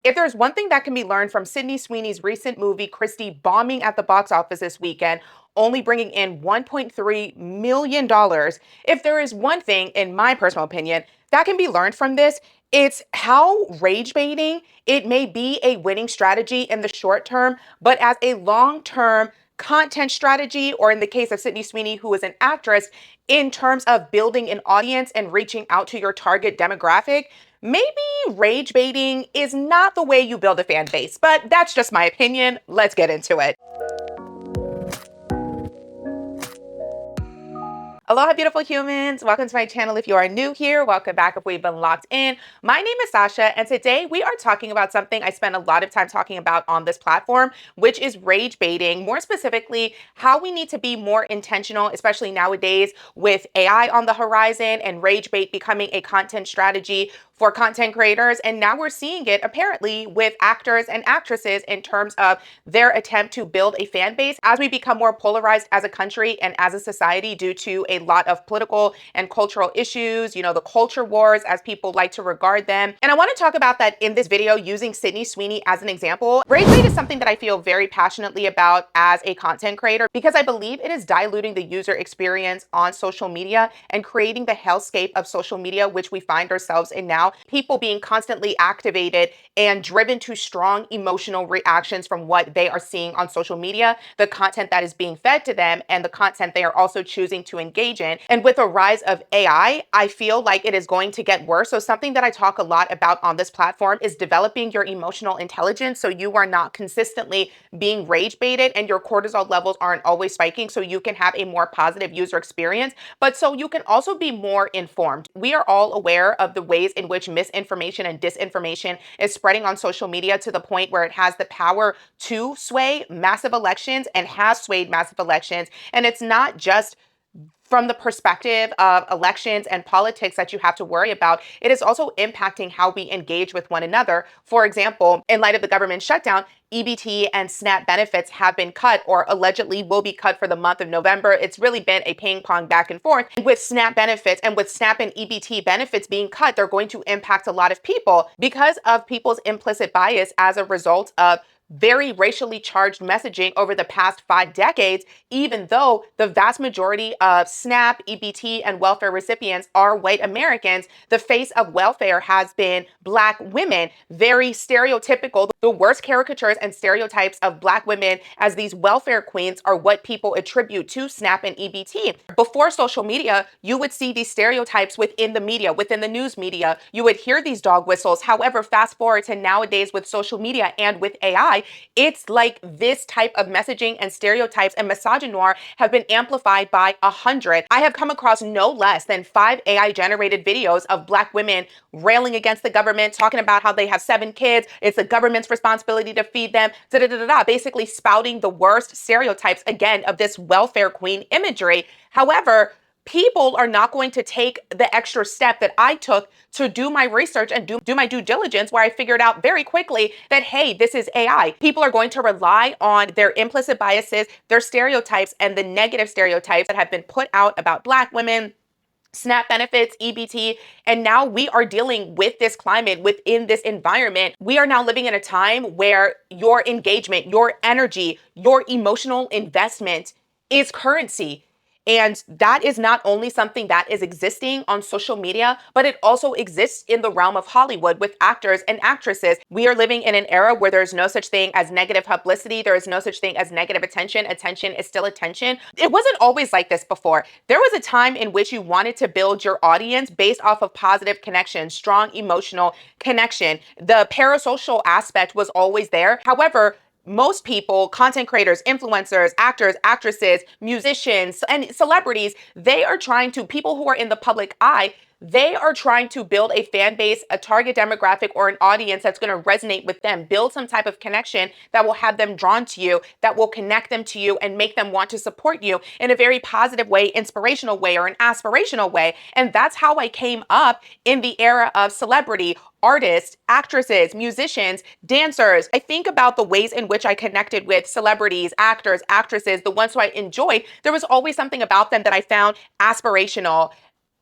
If there's one thing that can be learned from Sydney Sweeney's recent movie, Christy, bombing at the box office this weekend, only bringing in $1.3 million, if there is one thing, in my personal opinion, that can be learned from this, it's how rage baiting, it may be a winning strategy in the short term, but as a long term content strategy, or in the case of Sydney Sweeney, who is an actress, in terms of building an audience and reaching out to your target demographic, maybe rage baiting is not the way you build a fan base, but that's just my opinion. Let's get into it. Aloha, beautiful humans. Welcome to my channel. If you are new here, welcome back if we've been locked in. My name is Sasha, and today we are talking about something I spend a lot of time talking about on this platform, which is rage baiting. More specifically, how we need to be more intentional, especially nowadays with AI on the horizon and rage bait becoming a content strategy for content creators. And now we're seeing it apparently with actors and actresses in terms of their attempt to build a fan base as we become more polarized as a country and as a society due to a lot of political and cultural issues, the culture wars as people like to regard them. And I want to talk about that in this video using Sydney Sweeney as an example. Rage bait is something that I feel very passionately about as a content creator because I believe it is diluting the user experience on social media and creating the hellscape of social media, which we find ourselves in now. People being constantly activated and driven to strong emotional reactions from what they are seeing on social media, the content that is being fed to them, and the content they are also choosing to engage in. And with the rise of AI, I feel like it is going to get worse. So something that I talk a lot about on this platform is developing your emotional intelligence so you are not consistently being rage baited and your cortisol levels aren't always spiking, so you can have a more positive user experience, but so you can also be more informed. We are all aware of the ways in which misinformation and disinformation is spreading on social media to the point where it has the power to sway massive elections and has swayed massive elections. And it's not just from the perspective of elections and politics that you have to worry about, it is also impacting how we engage with one another. For example, in light of the government shutdown, EBT and SNAP benefits have been cut or allegedly will be cut for the month of November. It's really been a ping pong back and forth. And with SNAP benefits and with SNAP and EBT benefits being cut, they're going to impact a lot of people because of people's implicit bias as a result of very racially charged messaging over the past 5 decades, even though the vast majority of SNAP, EBT, and welfare recipients are white Americans. The face of welfare has been Black women, very stereotypical. The worst caricatures and stereotypes of Black women as these welfare queens are what people attribute to SNAP and EBT. Before social media, you would see these stereotypes within the media, within the news media. You would hear these dog whistles. However, fast forward to nowadays with social media and with AI, it's like this type of messaging and stereotypes and misogynoir have been amplified by 100. I have come across no less than 5 AI generated videos of Black women railing against the government, talking about how they have 7 kids, it's the government's responsibility to feed them, basically spouting the worst stereotypes again of this welfare queen imagery. However, people are not going to take the extra step that I took to do my research and do my due diligence, where I figured out very quickly that, hey, this is AI. People are going to rely on their implicit biases, their stereotypes, and the negative stereotypes that have been put out about Black women, SNAP benefits, EBT, and now we are dealing with this climate within this environment. We are now living in a time where your engagement, your energy, your emotional investment is currency. And that is not only something that is existing on social media, but it also exists in the realm of Hollywood with actors and actresses. We are living in an era where there's no such thing as negative publicity. There is no such thing as negative attention. Attention is still attention. It wasn't always like this before. There was a time in which you wanted to build your audience based off of positive connection, strong emotional connection. The parasocial aspect was always there. However, most people, content creators, influencers, actors, actresses, musicians, and celebrities, people who are in the public eye, they are trying to build a fan base, a target demographic, or an audience that's going to resonate with them, build some type of connection that will have them drawn to you, that will connect them to you and make them want to support you in a very positive way, inspirational way, or an aspirational way. And that's how I came up in the era of celebrity, artists, actresses, musicians, dancers. I think about the ways in which I connected with celebrities, actors, actresses, the ones who I enjoyed. There was always something about them that I found aspirational,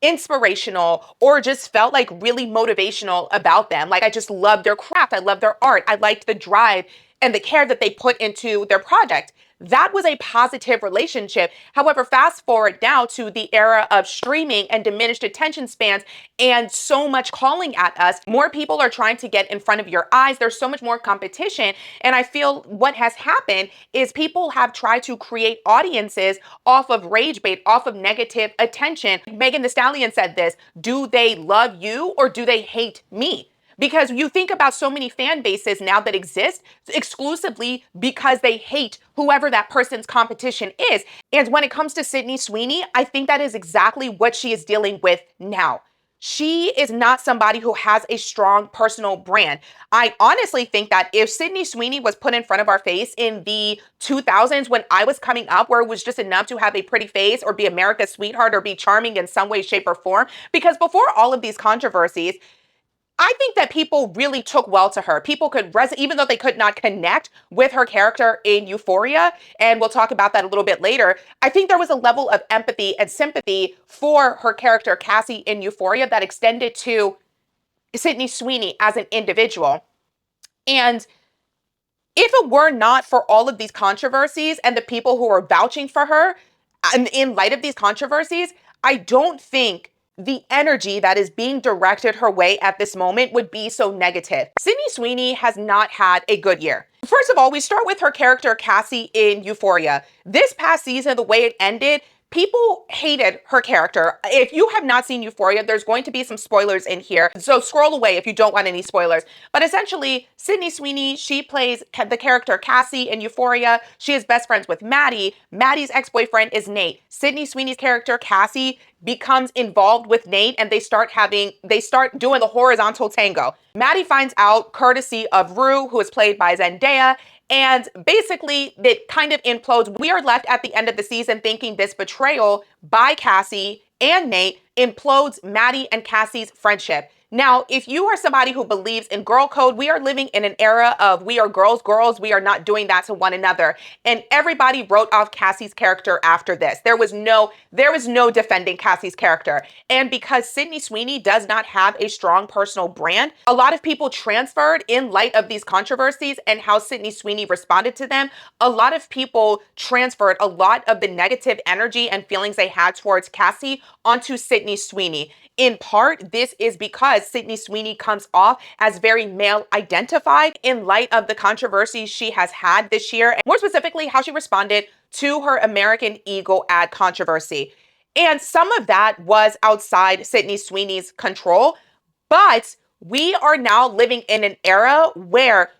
inspirational or just felt like really motivational about them. Like I just loved their craft. I loved their art. I liked the drive and the care that they put into their project. That was a positive relationship. However, fast forward now to the era of streaming and diminished attention spans and so much calling at us. More people are trying to get in front of your eyes. There's so much more competition. And I feel what has happened is people have tried to create audiences off of rage bait, off of negative attention. Megan Thee Stallion said this: do they love you or do they hate me? Because you think about so many fan bases now that exist exclusively because they hate whoever that person's competition is. And when it comes to Sydney Sweeney, I think that is exactly what she is dealing with now. She is not somebody who has a strong personal brand. I honestly think that if Sydney Sweeney was put in front of our face in the 2000s when I was coming up, where it was just enough to have a pretty face or be America's sweetheart or be charming in some way, shape, or form, because before all of these controversies, I think that people really took well to her. People could even though they could not connect with her character in Euphoria, and we'll talk about that a little bit later. I think there was a level of empathy and sympathy for her character, Cassie, in Euphoria that extended to Sydney Sweeney as an individual. And if it were not for all of these controversies and the people who are vouching for her, and in light of these controversies, I don't think the energy that is being directed her way at this moment would be so negative. Sydney Sweeney has not had a good year. First of all, we start with her character, Cassie, in Euphoria. This past season, the way it ended, people hated her character. If you have not seen Euphoria, there's going to be some spoilers in here. So scroll away if you don't want any spoilers. But essentially, Sydney Sweeney, she plays the character Cassie in Euphoria. She is best friends with Maddie. Maddie's ex-boyfriend is Nate. Sydney Sweeney's character, Cassie, becomes involved with Nate and they start doing the horizontal tango. Maddie finds out courtesy of Rue, who is played by Zendaya, and basically, it kind of implodes. We are left at the end of the season thinking this betrayal by Cassie and Nate implodes Maddie and Cassie's friendship. Now, if you are somebody who believes in girl code, we are living in an era of we are girls, we are not doing that to one another. And everybody wrote off Cassie's character after this. There was no defending Cassie's character. And because Sydney Sweeney does not have a strong personal brand, a lot of people transferred in light of these controversies and how Sydney Sweeney responded to them. A lot of people transferred a lot of the negative energy and feelings they had towards Cassie onto Sydney Sweeney. In part, this is because Sydney Sweeney comes off as very male identified in light of the controversies she has had this year, and more specifically, how she responded to her American Eagle ad controversy. And some of that was outside Sydney Sweeney's control, but we are now living in an era where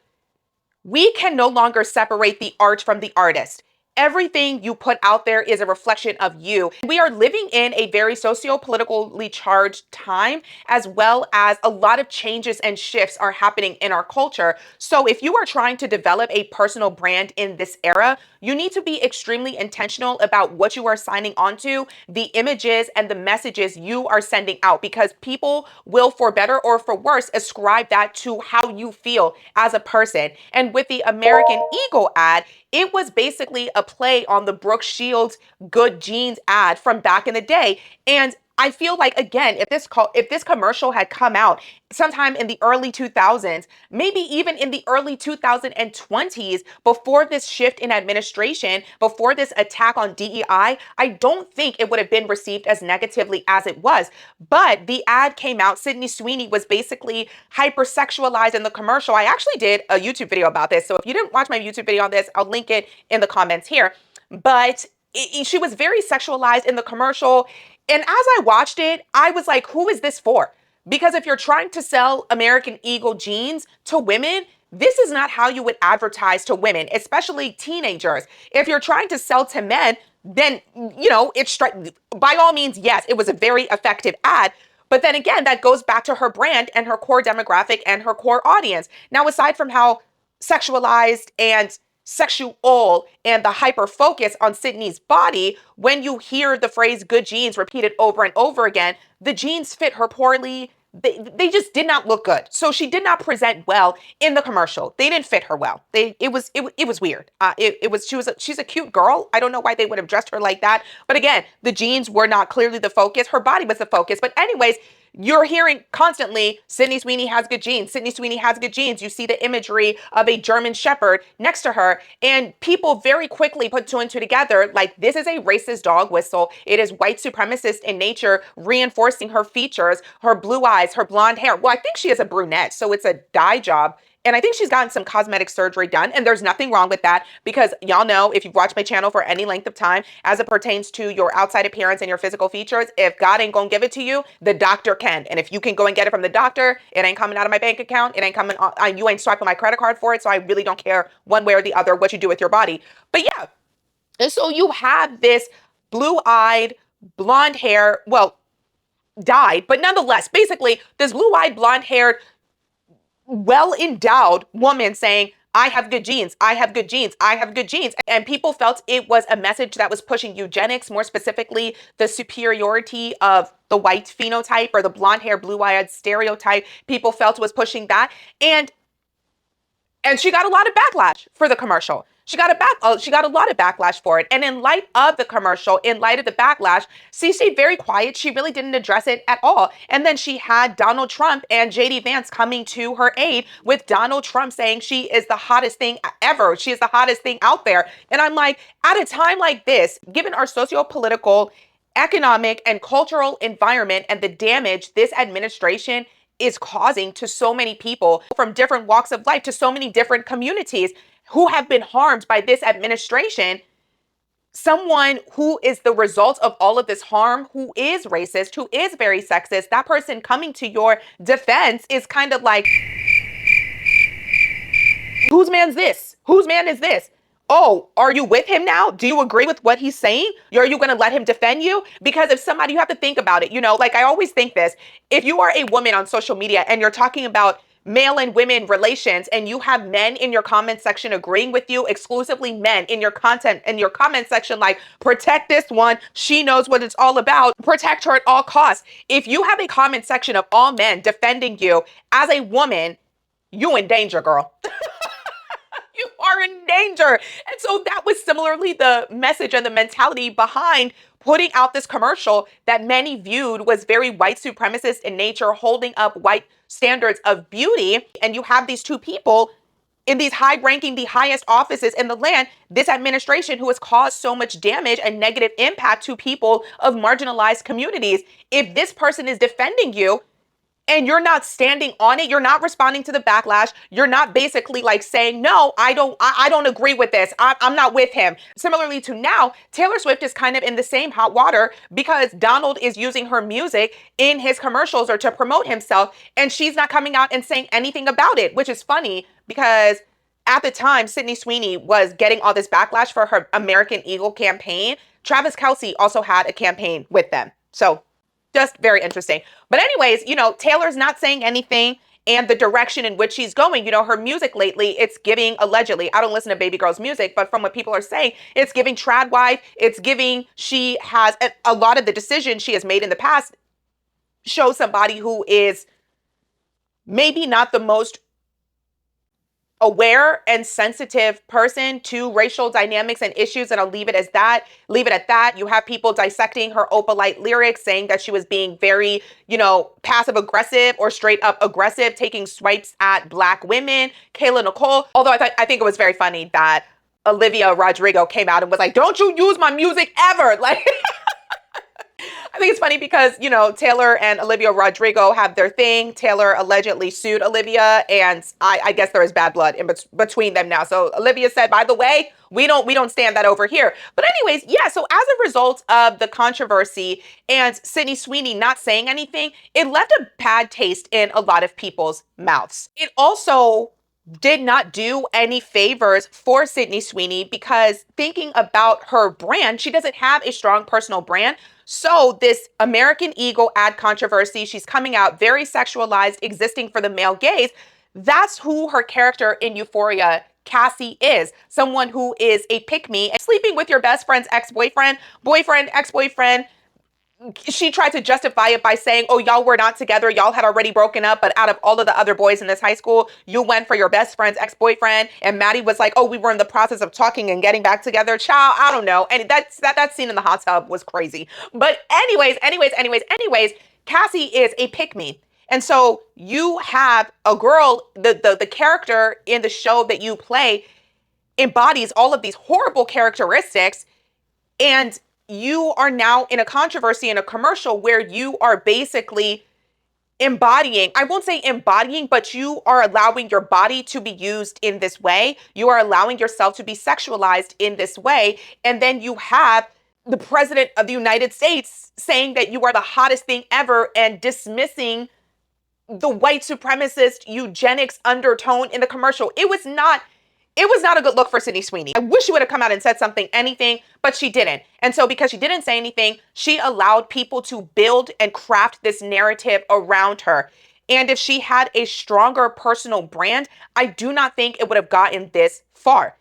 we can no longer separate the art from the artist. Everything you put out there is a reflection of you. We are living in a very socio-politically charged time, as well as a lot of changes and shifts are happening in our culture. So if you are trying to develop a personal brand in this era, you need to be extremely intentional about what you are signing onto, the images and the messages you are sending out, because people will, for better or for worse, ascribe that to how you feel as a person. And with the American Eagle ad, it was basically a play on the Brooke Shields Good Jeans ad from back in the day. And I feel like, again, if this commercial had come out sometime in the early 2000s, maybe even in the early 2020s, before this shift in administration, before this attack on DEI, I don't think it would have been received as negatively as it was. But the ad came out. Sydney Sweeney was basically hypersexualized in the commercial. I actually did a YouTube video about this. So if you didn't watch my YouTube video on this, I'll link it in the comments here. But she was very sexualized in the commercial. And as I watched it, I was like, who is this for? Because if you're trying to sell American Eagle jeans to women, this is not how you would advertise to women, especially teenagers. If you're trying to sell to men, then, by all means, yes, it was a very effective ad. But then again, that goes back to her brand and her core demographic and her core audience. Now, aside from how sexualized and sexual and the hyper focus on Sydney's body, when you hear the phrase good jeans repeated over and over again, the jeans fit her poorly. they just did not look good. So she did not present well in the commercial. They didn't fit her well. It was weird. She's a cute girl. I don't know why they would have dressed her like that. But again, the jeans were not clearly the focus. Her body was the focus. But anyways, you're hearing constantly, Sydney Sweeney has good genes. Sydney Sweeney has good genes. You see the imagery of a German Shepherd next to her, and people very quickly put two and two together. Like, this is a racist dog whistle. It is white supremacist in nature, reinforcing her features, her blue eyes, her blonde hair. Well, I think she is a brunette, so it's a dye job. And I think she's gotten some cosmetic surgery done. And there's nothing wrong with that, because y'all know, if you've watched my channel for any length of time, as it pertains to your outside appearance and your physical features, if God ain't gonna give it to you, the doctor can. And if you can go and get it from the doctor, it ain't coming out of my bank account. It ain't coming on, you ain't swiping my credit card for it. So I really don't care one way or the other what you do with your body. But yeah. And so you have this blue-eyed, blonde hair, well, dyed, but nonetheless, basically this blue-eyed, blonde-haired, well-endowed woman saying, I have good genes, I have good genes, I have good genes. And people felt it was a message that was pushing eugenics, more specifically the superiority of the white phenotype or the blonde hair, blue-eyed stereotype. People felt it was pushing that. And she got a lot of backlash for the commercial. She got a lot of backlash for it. And in light of the commercial, in light of the backlash, she stayed very quiet. She really didn't address it at all. And then she had Donald Trump and JD Vance coming to her aid, with Donald Trump saying she is the hottest thing ever. She is the hottest thing out there. And I'm like, at a time like this, given our socio-political, economic, and cultural environment and the damage this administration is causing to so many people from different walks of life, to so many different communities who have been harmed by this administration, someone who is the result of all of this harm, who is racist, who is very sexist, that person coming to your defense is kind of like, whose man's this? Whose man is this? Oh, are you with him now? Do you agree with what he's saying? Are you going to let him defend you? Because if somebody, you have to think about it, like I always think this, if you are a woman on social media and you're talking about male and women relations, and you have men in your comment section agreeing with you, exclusively men in your comment section, like, protect this one, she knows what it's all about, protect her at all costs. If you have a comment section of all men defending you as a woman, you in danger, girl. You are in danger. And so that was similarly the message and the mentality behind putting out this commercial that many viewed was very white supremacist in nature, holding up white standards of beauty. And you have these two people in these high-ranking, the highest offices in the land, this administration, who has caused so much damage and negative impact to people of marginalized communities. If this person is defending you, and you're not standing on it, you're not responding to the backlash, you're not basically like saying, no, I don't agree with this, I'm not with him. Similarly to now, Taylor Swift is kind of in the same hot water, because Donald is using her music in his commercials or to promote himself, and she's not coming out and saying anything about it, which is funny, because at the time, Sydney Sweeney was getting all this backlash for her American Eagle campaign. Travis Kelce also had a campaign with them. So just very interesting. But anyways, Taylor's not saying anything, and the direction in which she's going, her music lately, it's giving, allegedly, I don't listen to baby girl's music, but from what people are saying, it's giving trad wife, it's giving, she has a lot of the decisions she has made in the past show somebody who is maybe not the most aware and sensitive person to racial dynamics and issues, and I'll leave it at that. You have people dissecting her Opalite lyrics, saying that she was being very, passive aggressive or straight up aggressive, taking swipes at Black women. Kayla Nicole, although I think it was very funny that Olivia Rodrigo came out and was like, don't you use my music ever. Like, I think it's funny because, Taylor and Olivia Rodrigo have their thing. Taylor allegedly sued Olivia, and I guess there is bad blood between them now. So Olivia said, by the way, we don't stand that over here. But anyways, yeah, so as a result of the controversy and Sydney Sweeney not saying anything, it left a bad taste in a lot of people's mouths. It also did not do any favors for Sydney Sweeney, because thinking about her brand, she doesn't have a strong personal brand. So this American Eagle ad controversy, she's coming out very sexualized, existing for the male gaze. That's who her character in Euphoria, Cassie, is. Someone who is a pick-me, sleeping with your best friend's ex-boyfriend, ex-boyfriend, she tried to justify it by saying, oh, y'all were not together. Y'all had already broken up. But out of all of the other boys in this high school, you went for your best friend's ex-boyfriend. And Maddie was like, oh, we were in the process of talking and getting back together. Child, I don't know. And that scene in the hot tub was crazy. But anyways, Cassie is a pick-me. And so you have a girl, the character in the show that you play embodies all of these horrible characteristics, and you are now in a controversy in a commercial where you are basically embodying, I won't say embodying, but you are allowing your body to be used in this way. You are allowing yourself to be sexualized in this way. And then you have the president of the United States saying that you are the hottest thing ever and dismissing the white supremacist eugenics undertone in the commercial. It was not a good look for Sydney Sweeney. I wish she would have come out and said something, anything, but she didn't. And so because she didn't say anything, she allowed people to build and craft this narrative around her. And if she had a stronger personal brand, I do not think it would have gotten this far.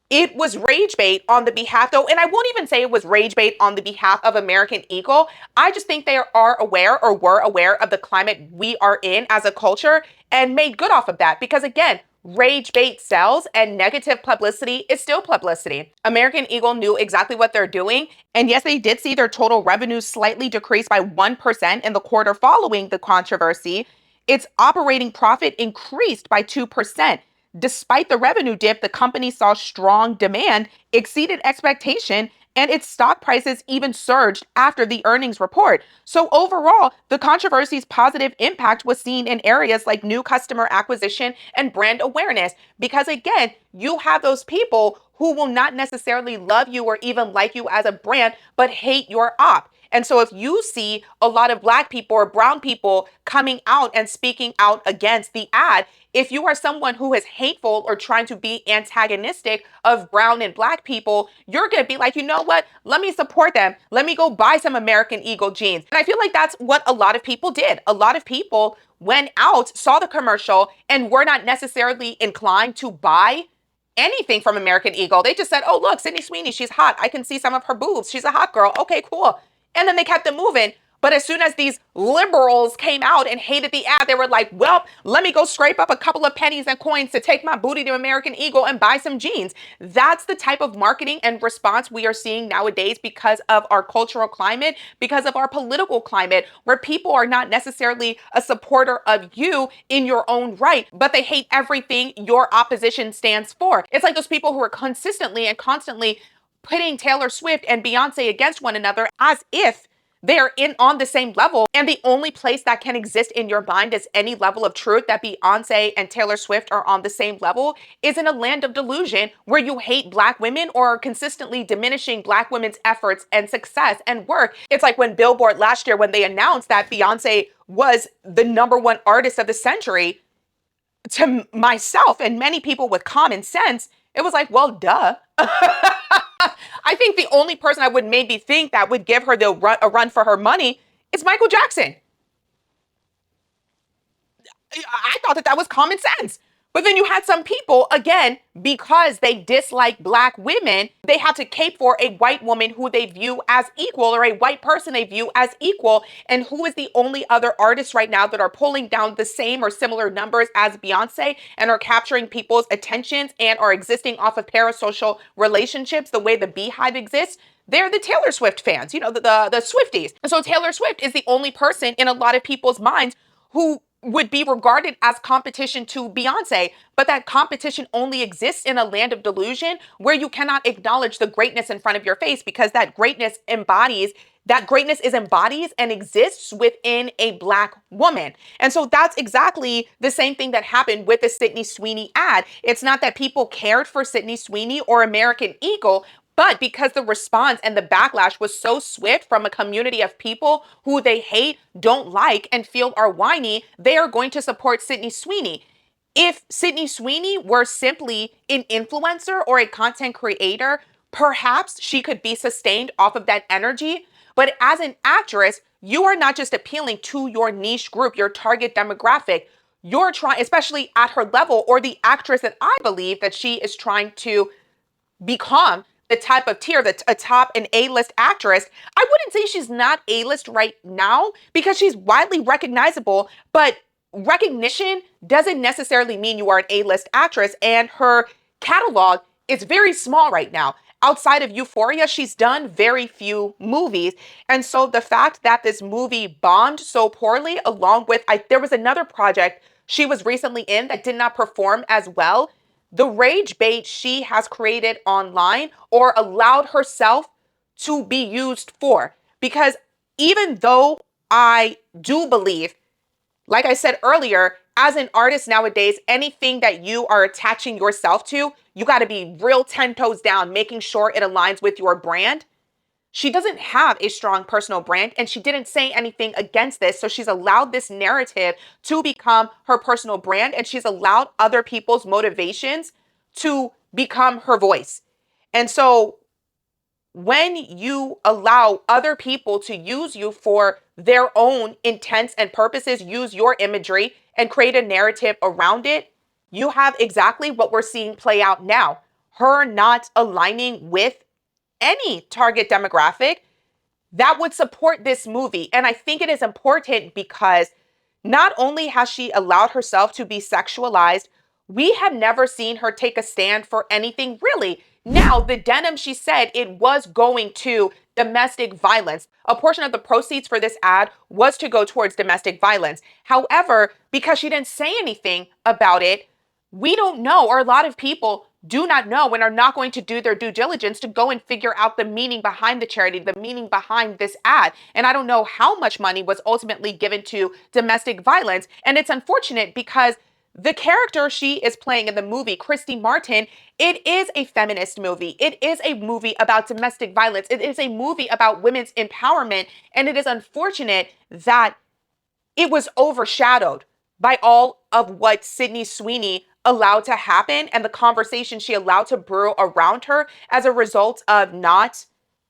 It was rage bait on the behalf, though, and I won't even say it was rage bait on the behalf of American Eagle. I just think they are aware or were aware of the climate we are in as a culture and made good off of that. Because again, rage bait sells and negative publicity is still publicity. American Eagle knew exactly what they're doing. And yes, they did see their total revenue slightly decrease by 1% in the quarter following the controversy. Its operating profit increased by 2%. Despite the revenue dip, the company saw strong demand, exceeded expectation, and its stock prices even surged after the earnings report. So overall, the controversy's positive impact was seen in areas like new customer acquisition and brand awareness. Because again, you have those people who will not necessarily love you or even like you as a brand, but hate your op. And so if you see a lot of Black people or brown people coming out and speaking out against the ad, if you are someone who is hateful or trying to be antagonistic of brown and Black people, you're going to be like, you know what? Let me support them. Let me go buy some American Eagle jeans. And I feel like that's what a lot of people did. A lot of people went out, saw the commercial, and were not necessarily inclined to buy anything from American Eagle. They just said, oh, look, Sydney Sweeney, she's hot. I can see some of her boobs. She's a hot girl. Okay, cool. And then they kept it moving. But as soon as these liberals came out and hated the ad, they were like, well, let me go scrape up a couple of pennies and coins to take my booty to American Eagle and buy some jeans. That's the type of marketing and response we are seeing nowadays because of our cultural climate, because of our political climate, where people are not necessarily a supporter of you in your own right, but they hate everything your opposition stands for. It's like those people who are consistently and constantly putting Taylor Swift and Beyonce against one another as if they're on the same level. And the only place that can exist in your mind as any level of truth that Beyonce and Taylor Swift are on the same level is in a land of delusion where you hate Black women or are consistently diminishing Black women's efforts and success and work. It's like when Billboard last year, when they announced that Beyonce was the #1 artist of the century, to myself and many people with common sense, it was like, well, duh. I think the only person I would maybe think that would give her a run for her money is Michael Jackson. I thought that was common sense. But then you had some people, again, because they dislike Black women, they have to cape for a white woman who they view as equal, or a white person they view as equal. And who is the only other artists right now that are pulling down the same or similar numbers as Beyonce and are capturing people's attentions and are existing off of parasocial relationships the way the Beehive exists? They're the Taylor Swift fans, the Swifties. And so Taylor Swift is the only person in a lot of people's minds who would be regarded as competition to Beyonce, but that competition only exists in a land of delusion where you cannot acknowledge the greatness in front of your face, because that greatness is embodies and exists within a Black woman. And so that's exactly the same thing that happened with the Sydney Sweeney ad. It's not that people cared for Sydney Sweeney or American Eagle, but because the response and the backlash was so swift from a community of people who they hate, don't like, and feel are whiny, they are going to support Sydney Sweeney. If Sydney Sweeney were simply an influencer or a content creator, perhaps she could be sustained off of that energy. But as an actress, you are not just appealing to your niche group, your target demographic. You're trying, especially at her level, or the actress that I believe that she is trying to become, the type of tier, a top and A-list actress. I wouldn't say she's not A-list right now because she's widely recognizable, but recognition doesn't necessarily mean you are an A-list actress, and her catalog is very small right now. Outside of Euphoria, she's done very few movies. And so the fact that this movie bombed so poorly, along with, there was another project she was recently in that did not perform as well. The rage bait she has created online or allowed herself to be used for. Because even though I do believe, like I said earlier, as an artist nowadays, anything that you are attaching yourself to, you got to be real 10 toes down, making sure it aligns with your brand. She doesn't have a strong personal brand, and she didn't say anything against this. So she's allowed this narrative to become her personal brand, and she's allowed other people's motivations to become her voice. And so when you allow other people to use you for their own intents and purposes, use your imagery and create a narrative around it, you have exactly what we're seeing play out now. Her not aligning with any target demographic that would support this movie. And I think it is important because not only has she allowed herself to be sexualized, we have never seen her take a stand for anything really. Now, the denim, she said it was going to domestic violence. A portion of the proceeds for this ad was to go towards domestic violence. However, because she didn't say anything about it, we don't know, or a lot of people do not know and are not going to do their due diligence to go and figure out the meaning behind the charity, the meaning behind this ad. And I don't know how much money was ultimately given to domestic violence. And it's unfortunate because the character she is playing in the movie, Christy Martin, it is a feminist movie. It is a movie about domestic violence. It is a movie about women's empowerment. And it is unfortunate that it was overshadowed by all of what Sydney Sweeney allowed to happen and the conversation she allowed to brew around her as a result of not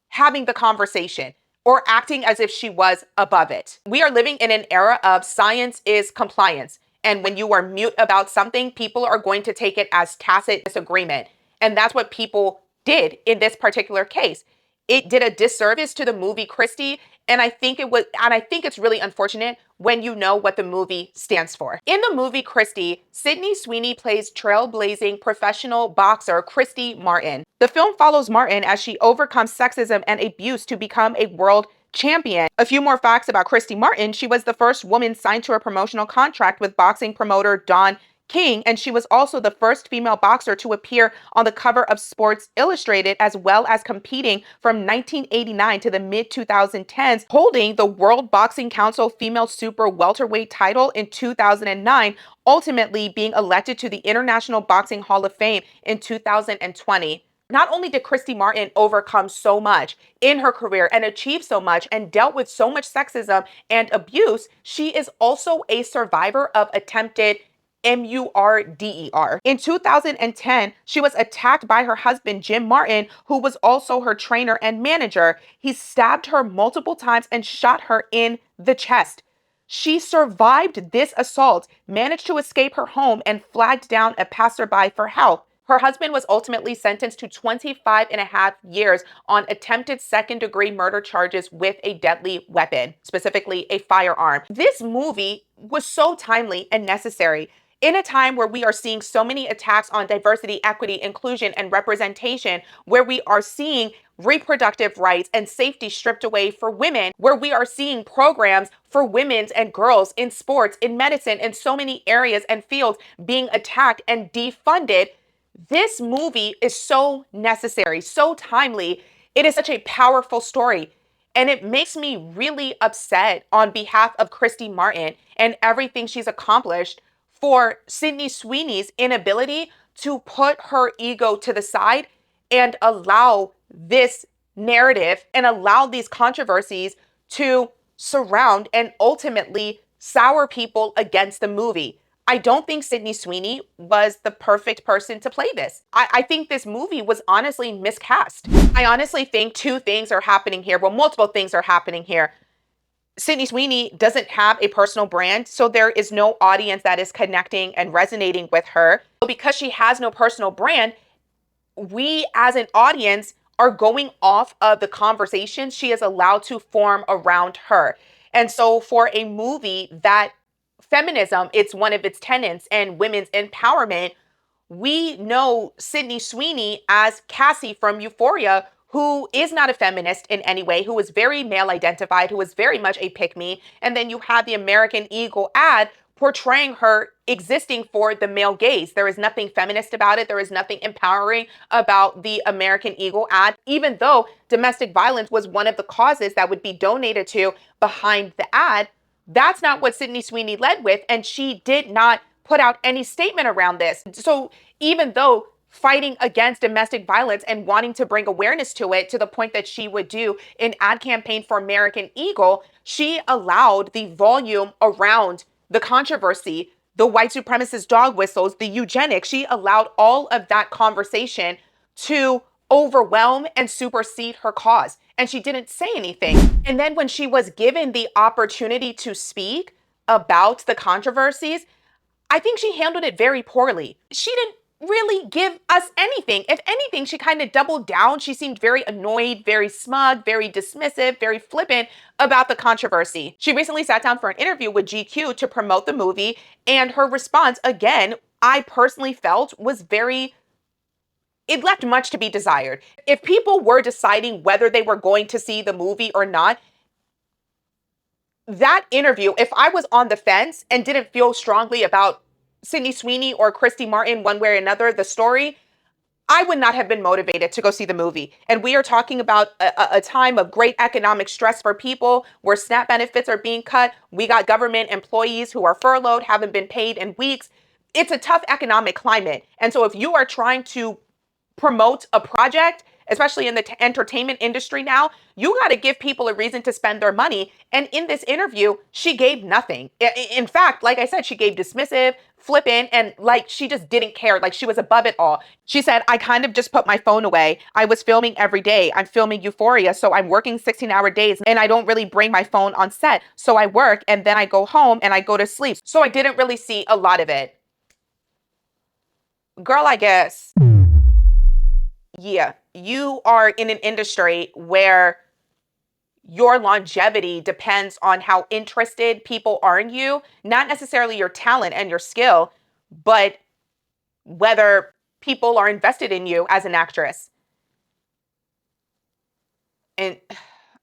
having the conversation or acting as if she was above it. We are living in an era of science is compliance. And when you are mute about something, people are going to take it as tacit disagreement. And that's what people did in this particular case. It did a disservice to the movie Christy. And I think it's really unfortunate when you know what the movie stands for. In the movie Christy, Sydney Sweeney plays trailblazing professional boxer Christy Martin. The film follows Martin as she overcomes sexism and abuse to become a world champion. A few more facts about Christy Martin. She was the first woman signed to a promotional contract with boxing promoter Don King, and she was also the first female boxer to appear on the cover of Sports Illustrated, as well as competing from 1989 to the mid-2010s, holding the World Boxing Council Female Super Welterweight title in 2009, ultimately being elected to the International Boxing Hall of Fame in 2020. Not only did Christy Martin overcome so much in her career and achieve so much and dealt with so much sexism and abuse, she is also a survivor of attempted murder. In 2010, she was attacked by her husband, Jim Martin, who was also her trainer and manager. He stabbed her multiple times and shot her in the chest. She survived this assault, managed to escape her home, and flagged down a passerby for help. Her husband was ultimately sentenced to 25 and a half years on attempted second-degree murder charges with a deadly weapon, specifically a firearm. This movie was so timely and necessary. In a time where we are seeing so many attacks on diversity, equity, inclusion, and representation, where we are seeing reproductive rights and safety stripped away for women, where we are seeing programs for women's and girls in sports, in medicine, in so many areas and fields being attacked and defunded, this movie is so necessary, so timely. It is such a powerful story. And it makes me really upset on behalf of Christy Martin and everything she's accomplished for Sydney Sweeney's inability to put her ego to the side and allow this narrative and allow these controversies to surround and ultimately sour people against the movie. I don't think Sydney Sweeney was the perfect person to play this. I think this movie was honestly miscast. I honestly think two things are happening here. Well, multiple things are happening here. Sydney Sweeney doesn't have a personal brand, so there is no audience that is connecting and resonating with her. Because she has no personal brand, we as an audience are going off of the conversation she is allowed to form around her. And so for a movie that feminism, it's one of its tenets, and women's empowerment, we know Sydney Sweeney as Cassie from Euphoria, who is not a feminist in any way, who is very male identified, who is very much a pick me. And then you have the American Eagle ad portraying her existing for the male gaze. There is nothing feminist about it. There is nothing empowering about the American Eagle ad, even though domestic violence was one of the causes that would be donated to behind the ad. That's not what Sydney Sweeney led with, and she did not put out any statement around this. So even though fighting against domestic violence and wanting to bring awareness to it to the point that she would do an ad campaign for American Eagle, she allowed the volume around the controversy, the white supremacist dog whistles, the eugenics. She allowed all of that conversation to overwhelm and supersede her cause. And she didn't say anything. And then when she was given the opportunity to speak about the controversies, I think she handled it very poorly. She didn't really give us anything. If anything, she kind of doubled down. She seemed very annoyed, very smug, very dismissive, very flippant about the controversy. She recently sat down for an interview with GQ to promote the movie, and her response, again, I personally felt was it left much to be desired. If people were deciding whether they were going to see the movie or not, that interview, if I was on the fence and didn't feel strongly about Sydney Sweeney or Christy Martin one way or another, the story, I would not have been motivated to go see the movie. And we are talking about a time of great economic stress for people where SNAP benefits are being cut. We got government employees who are furloughed, haven't been paid in weeks. It's a tough economic climate. And so if you are trying to promote a project, especially in the entertainment industry now, you got to give people a reason to spend their money. And in this interview, she gave nothing. In fact, like I said, she gave dismissive, flippant, and like she just didn't care. Like she was above it all. She said, I kind of just put my phone away. I was filming every day. I'm filming Euphoria. So I'm working 16-hour days and I don't really bring my phone on set. So I work and then I go home and I go to sleep. So I didn't really see a lot of it. Girl, I guess. Yeah, you are in an industry where your longevity depends on how interested people are in you, not necessarily your talent and your skill, but whether people are invested in you as an actress. And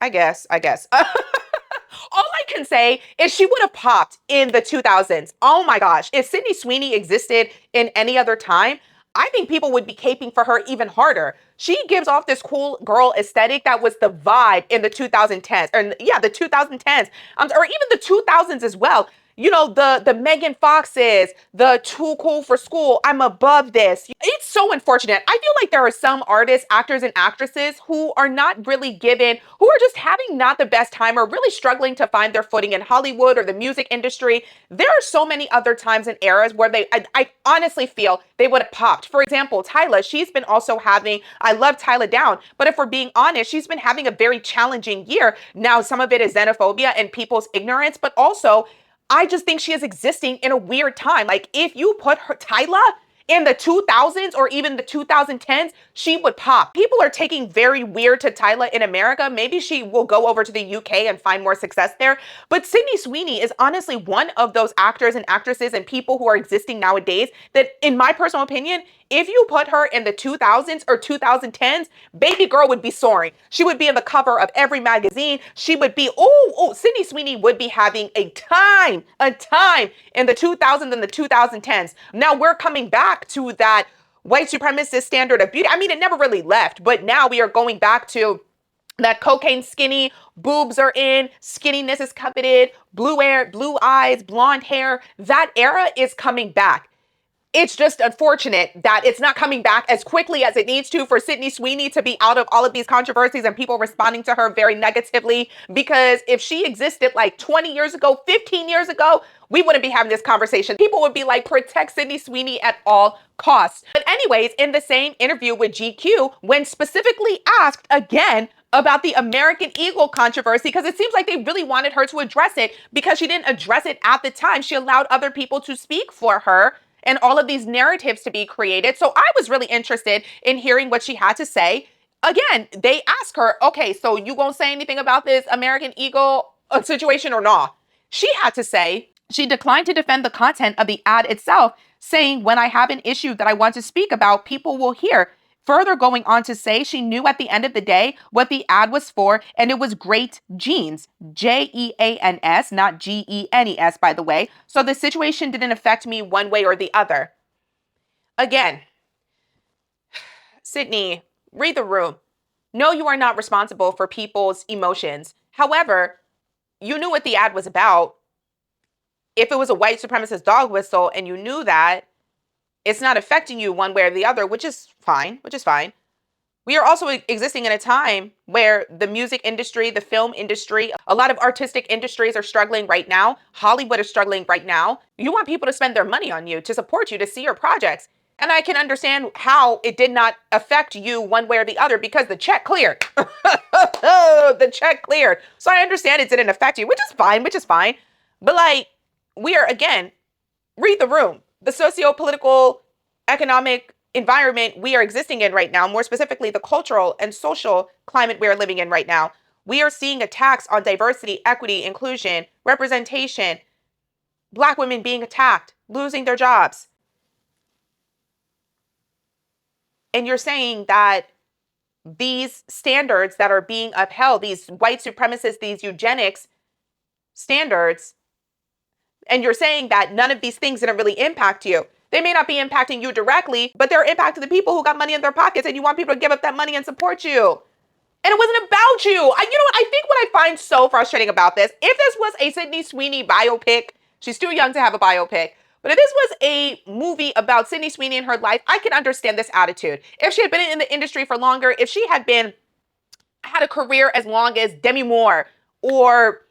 I guess. All I can say is she would have popped in the 2000s. Oh my gosh. If Sydney Sweeney existed in any other time, I think people would be caping for her even harder. She gives off this cool girl aesthetic that was the vibe in the 2010s, or yeah, the 2010s, or even the 2000s as well. You know, the Megan Foxes, the Too Cool for School, I'm above this. It's so unfortunate. I feel like there are some artists, actors, and actresses who are not really given, who are just having not the best time or really struggling to find their footing in Hollywood or the music industry. There are so many other times and eras where I honestly feel they would have popped. For example, Tyla, she's been also having, I love Tyla Down, but if we're being honest, she's been having a very challenging year. Now, some of it is xenophobia and people's ignorance, but also I just think she is existing in a weird time. Like if you put her Tyla in the 2000s or even the 2010s, she would pop. People are taking very weird to Tyla in America. Maybe she will go over to the UK and find more success there. But Sydney Sweeney is honestly one of those actors and actresses and people who are existing nowadays that, in my personal opinion, if you put her in the 2000s or 2010s, baby girl would be soaring. She would be in the cover of every magazine. She would be, Sydney Sweeney would be having a time in the 2000s and the 2010s. Now we're coming back to that white supremacist standard of beauty. I mean, it never really left, but now we are going back to that cocaine skinny, boobs are in, skinniness is coveted, blue hair, blue eyes, blonde hair. That era is coming back. It's just unfortunate that it's not coming back as quickly as it needs to for Sydney Sweeney to be out of all of these controversies and people responding to her very negatively. Because if she existed like 20 years ago, 15 years ago, we wouldn't be having this conversation. People would be like, protect Sydney Sweeney at all costs. But anyways, in the same interview with GQ, when specifically asked again about the American Eagle controversy, because it seems like they really wanted her to address it because she didn't address it at the time. She allowed other people to speak for her and all of these narratives to be created. So I was really interested in hearing what she had to say. Again, they ask her, okay, so you gonna say anything about this American Eagle situation or not? She had to say she declined to defend the content of the ad itself, saying, when I have an issue that I want to speak about, people will hear. Further going on to say she knew at the end of the day what the ad was for, and it was great jeans. Jeans, not Genes, by the way. So the situation didn't affect me one way or the other. Again, Sydney, read the room. No, you are not responsible for people's emotions. However, you knew what the ad was about. If it was a white supremacist dog whistle and you knew that, it's not affecting you one way or the other, which is fine, We are also existing in a time where the music industry, the film industry, a lot of artistic industries are struggling right now. Hollywood is struggling right now. You want people to spend their money on you, to support you, to see your projects. And I can understand how it did not affect you one way or the other because the check cleared. The check cleared. So I understand it didn't affect you, which is fine. But like, we are, again, read the room. The socio-political, economic environment we are existing in right now, more specifically the cultural and social climate we are living in right now, we are seeing attacks on diversity, equity, inclusion, representation, Black women being attacked, losing their jobs. And you're saying that these standards that are being upheld, these white supremacists, these eugenics standards, and you're saying that none of these things didn't really impact you. They may not be impacting you directly, but they're impacting the people who got money in their pockets, and you want people to give up that money and support you. And it wasn't about you. You know what? I think what I find so frustrating about this, if this was a Sydney Sweeney biopic, she's too young to have a biopic, but if this was a movie about Sydney Sweeney and her life, I can understand this attitude. If she had been in the industry for longer, if she had had a career as long as Demi Moore, or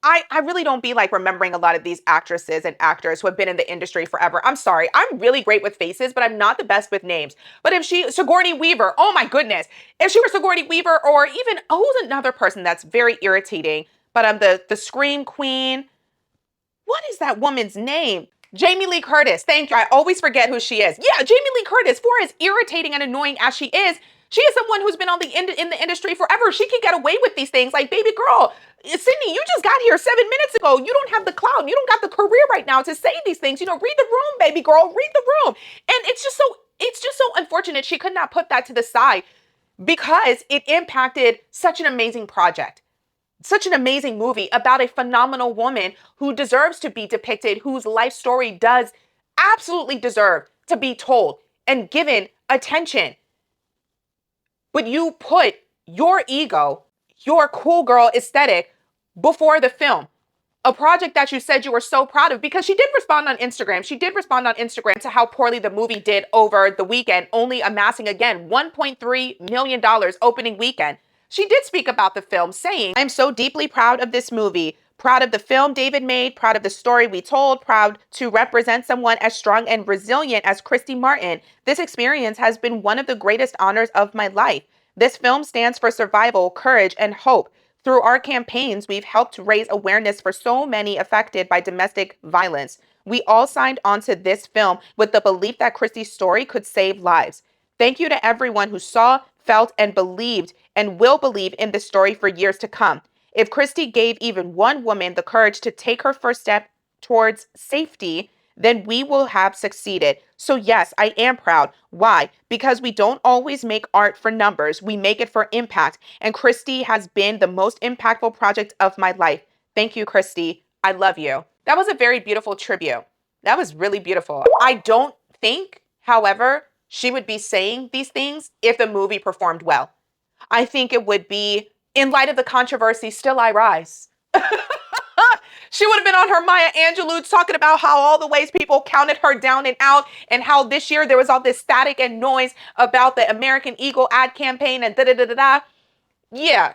I really don't be like remembering a lot of these actresses and actors who have been in the industry forever. I'm sorry. I'm really great with faces, but I'm not the best with names. But if Sigourney Weaver, oh my goodness. If she were Sigourney Weaver, or even, who's another person that's very irritating, but the Scream Queen. What is that woman's name? Jamie Lee Curtis. Thank you. I always forget who she is. Yeah, Jamie Lee Curtis, for as irritating and annoying as she is someone who's been in the industry forever. She can get away with these things. Like, baby girl, Sydney, you just got here 7 minutes ago. You don't have the clout. You don't got the career right now to say these things. Read the room, baby girl. Read the room. And it's just so unfortunate she could not put that to the side because it impacted such an amazing project. Such an amazing movie about a phenomenal woman who deserves to be depicted, whose life story does absolutely deserve to be told and given attention. But you put your ego, your cool girl aesthetic before the film. A project that you said you were so proud of, because she did respond on Instagram. She did respond on Instagram to how poorly the movie did over the weekend, only amassing, again, $1.3 million opening weekend. She did speak about the film, saying, I'm so deeply proud of this movie. Proud of the film David made, proud of the story we told, proud to represent someone as strong and resilient as Christy Martin. This experience has been one of the greatest honors of my life. This film stands for survival, courage, and hope. Through our campaigns, we've helped raise awareness for so many affected by domestic violence. We all signed onto this film with the belief that Christy's story could save lives. Thank you to everyone who saw, felt, and believed and will believe in this story for years to come. If Christy gave even one woman the courage to take her first step towards safety, then we will have succeeded. So yes, I am proud. Why? Because we don't always make art for numbers. We make it for impact. And Christy has been the most impactful project of my life. Thank you, Christy. I love you. That was a very beautiful tribute. That was really beautiful. I don't think, however, she would be saying these things if the movie performed well. I think it would be, in light of the controversy, Still I Rise. She would have been on her Maya Angelou talking about how all the ways people counted her down and out, and how this year there was all this static and noise about the American Eagle ad campaign and da-da-da-da-da. Yeah.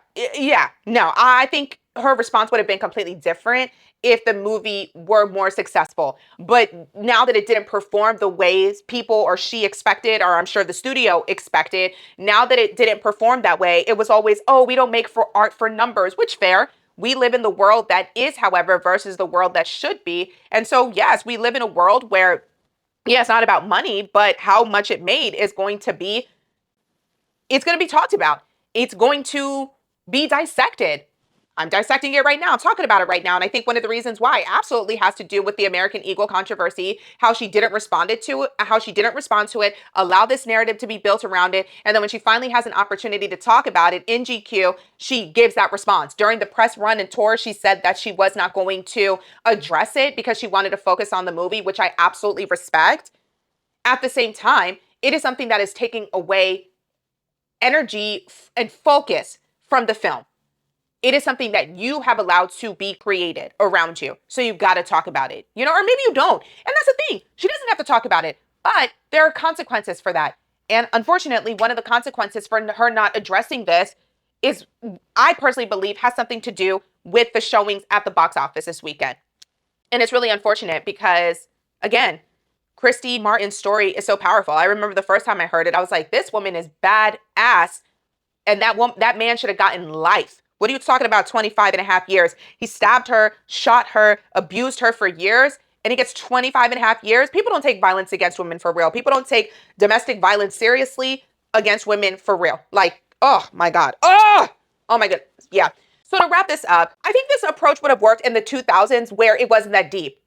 No, I think her response would have been completely different if the movie were more successful. But now that it didn't perform the ways people or she expected, or I'm sure the studio expected, now that it didn't perform that way, it was always, oh, we don't make for art for numbers, which fair. We live in the world that is, however, versus the world that should be. And so, yes, we live in a world where, yeah, it's not about money, but how much it made is going to be, it's going to be talked about. it's going to be dissected. I'm dissecting it right now. I'm talking about it right now. And I think one of the reasons why absolutely has to do with the American Eagle controversy, how she didn't respond to it, allow this narrative to be built around it. And then when she finally has an opportunity to talk about it in GQ, she gives that response. During the press run and tour, she said that she was not going to address it because she wanted to focus on the movie, which I absolutely respect. At the same time, it is something that is taking away energy and focus from the film. It is something that you have allowed to be created around you. So you've got to talk about it, or maybe you don't. And that's the thing. She doesn't have to talk about it, but there are consequences for that. And unfortunately, one of the consequences for her not addressing this is, I personally believe, has something to do with the showings at the box office this weekend. And it's really unfortunate because, again, Christy Martin's story is so powerful. I remember the first time I heard it, I was like, this woman is badass. And that man should have gotten life. What are you talking about 25 and a half years? He stabbed her, shot her, abused her for years, and he gets 25 and a half years. People don't take violence against women for real. People don't take domestic violence seriously against women for real. Like, oh my God. Oh my goodness. Yeah. So to wrap this up, I think this approach would have worked in the 2000s where it wasn't that deep.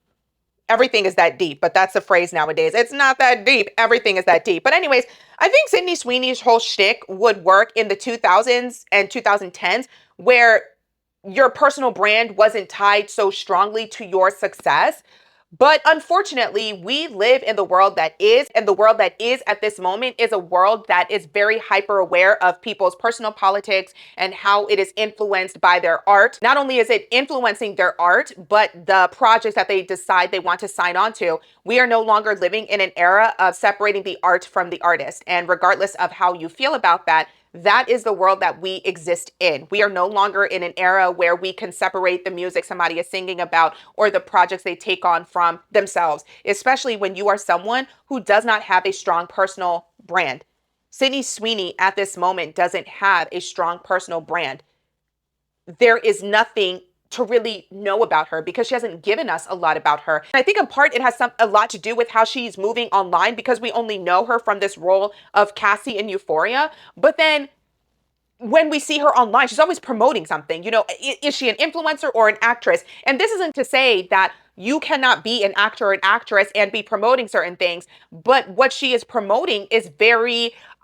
Everything is that deep, but that's a phrase nowadays. It's not that deep. Everything is that deep. But anyways, I think Sydney Sweeney's whole shtick would work in the 2000s and 2010s where your personal brand wasn't tied so strongly to your success. But unfortunately, we live in the world that is, and the world that is at this moment is a world that is very hyper aware of people's personal politics and how it is influenced by their art. Not only is it influencing their art, but the projects that they decide they want to sign on to. We are no longer living in an era of separating the art from the artist. And regardless of how you feel about that, that is the world that we exist in. We are no longer in an era where we can separate the music somebody is singing about or the projects they take on from themselves, especially when you are someone who does not have a strong personal brand. Sydney Sweeney at this moment doesn't have a strong personal brand. There is nothing to really know about her because she hasn't given us a lot about her. And I think in part it has a lot to do with how she's moving online because we only know her from this role of Cassie in Euphoria. But then when we see her online, she's always promoting something. Is she an influencer or an actress? And this isn't to say that you cannot be an actor or an actress and be promoting certain things. But what she is promoting is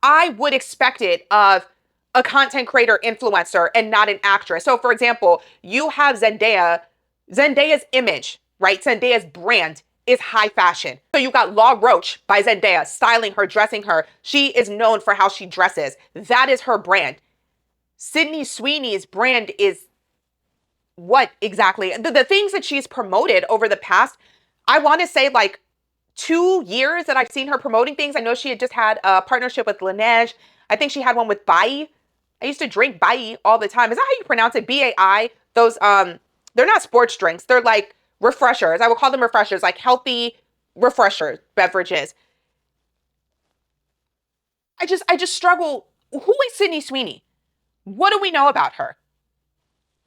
I would expect it of a content creator influencer and not an actress. So for example, you have Zendaya's image, right? Zendaya's brand is high fashion. So you got Law Roach by Zendaya, styling her, dressing her. She is known for how she dresses. That is her brand. Sydney Sweeney's brand is what exactly? The things that she's promoted over the past, I want to say like 2 years that I've seen her promoting things. I know she had just had a partnership with Laneige. I think she had one with Bai. I used to drink Bai all the time. Is that how you pronounce it? Bai? Those, they're not sports drinks. They're like refreshers. I would call them refreshers, like healthy refresher beverages. I just struggle. Who is Sydney Sweeney? What do we know about her?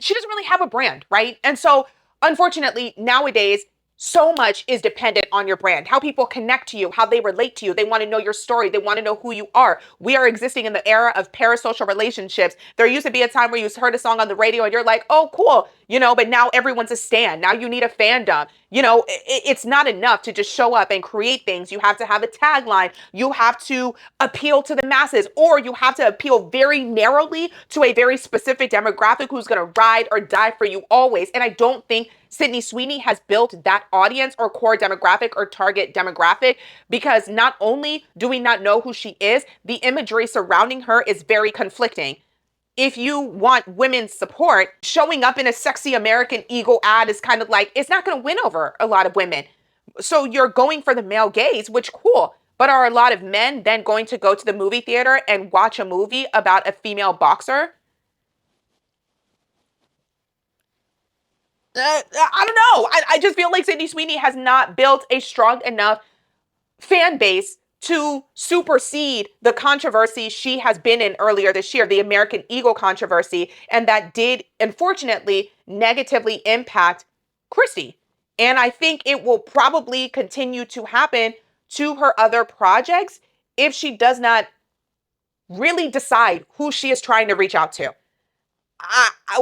She doesn't really have a brand, right? And so, unfortunately, nowadays, so much is dependent on your brand, how people connect to you, how they relate to you. They want to know your story. They want to know who you are. We are existing in the era of parasocial relationships. There used to be a time where you heard a song on the radio and you're like, oh, cool, but now everyone's a stan. Now you need a fandom. It's not enough to just show up and create things. You have to have a tagline. You have to appeal to the masses, or you have to appeal very narrowly to a very specific demographic who's going to ride or die for you always. And I don't think Sydney Sweeney has built that audience or core demographic or target demographic because not only do we not know who she is, the imagery surrounding her is very conflicting. If you want women's support, showing up in a sexy American Eagle ad is kind of like, it's not going to win over a lot of women. So you're going for the male gaze, which cool. But are a lot of men then going to go to the movie theater and watch a movie about a female boxer? I don't know. I just feel like Sydney Sweeney has not built a strong enough fan base to supersede the controversy she has been in earlier this year, the American Eagle controversy, and that did, unfortunately, negatively impact Christy. And I think it will probably continue to happen to her other projects if she does not really decide who she is trying to reach out to.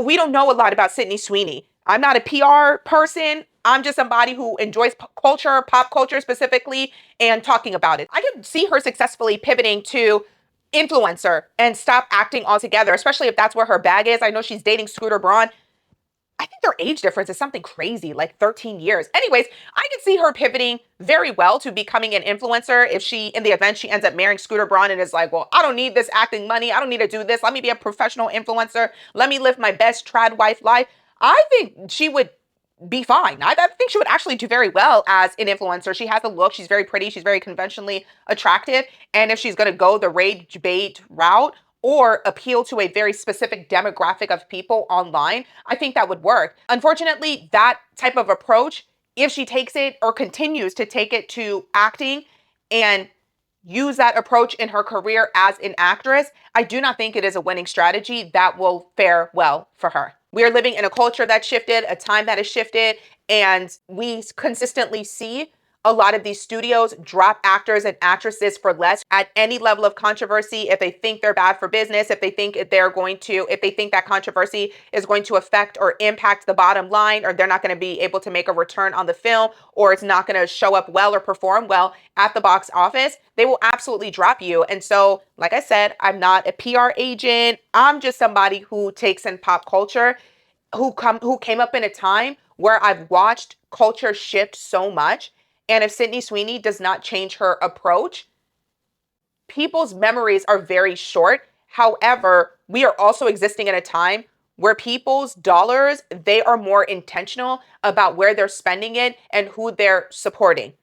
We don't know a lot about Sydney Sweeney. I'm not a PR person. I'm just somebody who enjoys culture, pop culture specifically, and talking about it. I could see her successfully pivoting to influencer and stop acting altogether, especially if that's where her bag is. I know she's dating Scooter Braun. I think their age difference is something crazy, like 13 years. Anyways, I could see her pivoting very well to becoming an influencer if she, in the event she ends up marrying Scooter Braun and is like, well, I don't need this acting money. I don't need to do this. Let me be a professional influencer. Let me live my best trad wife life. I think she would be fine. I think she would actually do very well as an influencer. She has a look. She's very pretty. She's very conventionally attractive. And if she's going to go the rage bait route, or appeal to a very specific demographic of people online, I think that would work. Unfortunately, that type of approach, if she takes it or continues to take it to acting and use that approach in her career as an actress, I do not think it is a winning strategy that will fare well for her. We are living in a culture that shifted, a time that has shifted, and we consistently see a lot of these studios drop actors and actresses for less at any level of controversy if they think they're bad for business, if they think that controversy is going to affect or impact the bottom line, or they're not going to be able to make a return on the film, or it's not going to show up well or perform well at the box office, they will absolutely drop you. And so, like I said, I'm not a PR agent. I'm just somebody who takes in pop culture, who came up in a time where I've watched culture shift so much. And if Sydney Sweeney does not change her approach, people's memories are very short. However, we are also existing in a time where people's dollars, they are more intentional about where they're spending it and who they're supporting.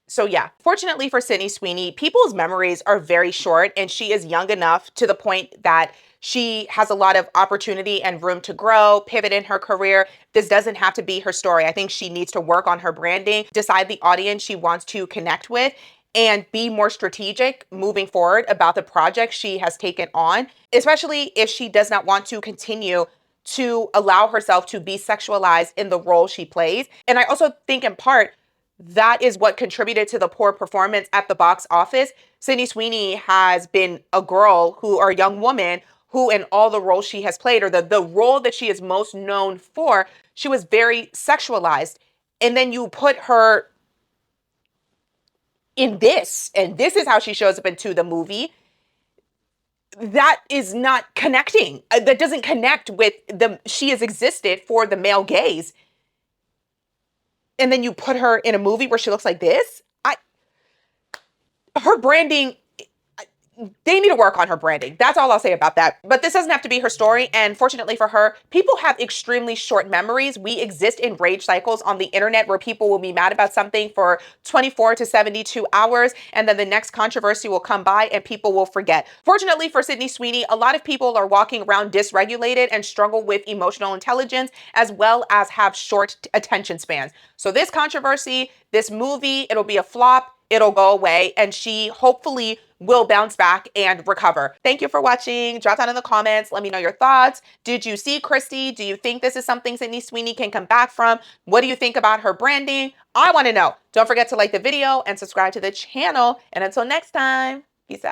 So yeah, fortunately for Sydney Sweeney, people's memories are very short, and she is young enough to the point that she has a lot of opportunity and room to grow, pivot in her career. This doesn't have to be her story. I think she needs to work on her branding, decide the audience she wants to connect with, and be more strategic moving forward about the project she has taken on, especially if she does not want to continue to allow herself to be sexualized in the role she plays. And I also think in part, that is what contributed to the poor performance at the box office. Sydney Sweeney has been a girl or a young woman who, in all the roles she has played, or the role that she is most known for, she was very sexualized. And then you put her in this, and this is how she shows up into the movie. That is not connecting. That doesn't connect with she has existed for the male gaze. And then you put her in a movie where she looks like this. Her branding, they need to work on her branding. That's all I'll say about that. But this doesn't have to be her story. And fortunately for her, people have extremely short memories. We exist in rage cycles on the internet where people will be mad about something for 24 to 72 hours. And then the next controversy will come by and people will forget. Fortunately for Sydney Sweeney, a lot of people are walking around dysregulated and struggle with emotional intelligence, as well as have short attention spans. So this controversy, this movie, it'll be a flop. It'll go away, and she hopefully will bounce back and recover. Thank you for watching. Drop down in the comments. Let me know your thoughts. Did you see Christy? Do you think this is something Sydney Sweeney can come back from? What do you think about her branding? I want to know. Don't forget to like the video and subscribe to the channel. And until next time, peace out.